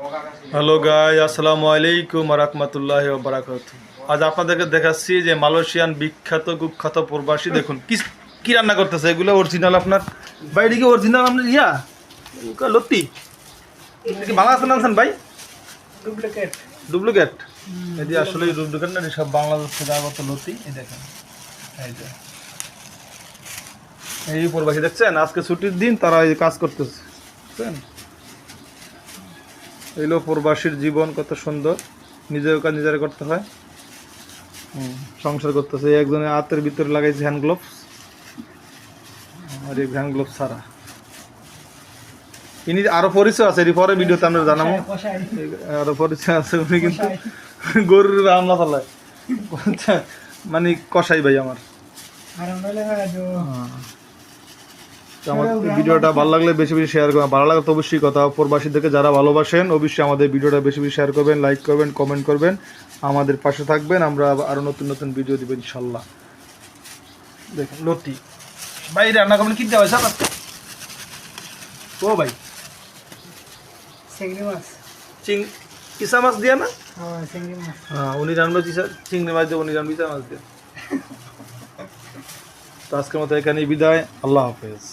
Hello guy, আসসালামু আলাইকুম রাহমাতুল্লাহি ওয়া বারাকাতুহু। আজ আপনাদেরকে দেখাচ্ছি যে মালয়েশিয়ান বিখ্যাত কুখ্যাত প্রবাসী দেখুন কি কি রান্না করতেছে। এগুলো অরিজিনাল আপনার বাইরে কি অরিজিনাল আপনার লত্তি এটা কি বাংলাদেশ আনছেন ভাই? Duplicate duplicate? এটি আসলে ডুপ্লিকেট না, সব বাংলাদেশ থেকে আগত লত্তি। এই দেখেন, এই যে এই প্রবাসী দেখছেন, আজকে ছুটির দিন তারা এই কাজ করতেছে, বুঝছেন? এইলো প্রবাসীর জীবন কত সুন্দর, নিজের কাজ নিজেরা করতে হয়। সংসার করতেছে। একজনের হাতের ভিতরে লাগাইছে হ্যান্ড গ্লোভস, আর এই হ্যান্ড গ্লোভস ছাড়া ইনি আরো পরিচয় আছে, এর পরে ভিডিওতে আমরা জানাবো। আরো পরিচয় আছে, উনি কিন্তু গরুর রান্না চালায়, মানে কষাই ভাই আমার। তো আমার ভিডিওটা ভালো লাগলে বেশি বেশি শেয়ার করবেন। ভালো লাগলে তো অবশ্যই কথা, প্রবাসীদেরকে যারা ভালোবাসেন অবশ্যই আমাদের ভিডিওটা বেশি বেশি শেয়ার করবেন, লাইক করবেন, কমেন্ট করবেন, আমাদের পাশে থাকবেন। আমরা আরো নতুন নতুন ভিডিও দিব ইনশাল্লাহ। দেখুন লতি ভাই রান্না করবেন কি দেওয়া হয় আজকে? ও ভাই চিংড়ি মাছ, ইসা মাছ দিয়া না? চিংড়ি মাছ। হ্যাঁ, উনি রান্না চিংড়ি মাছ দিয়ে, উনি রান্না ইসা মাছ দিয়ে। তো আজকের মতো এখানেই বিদায়, আল্লাহ হাফেজ।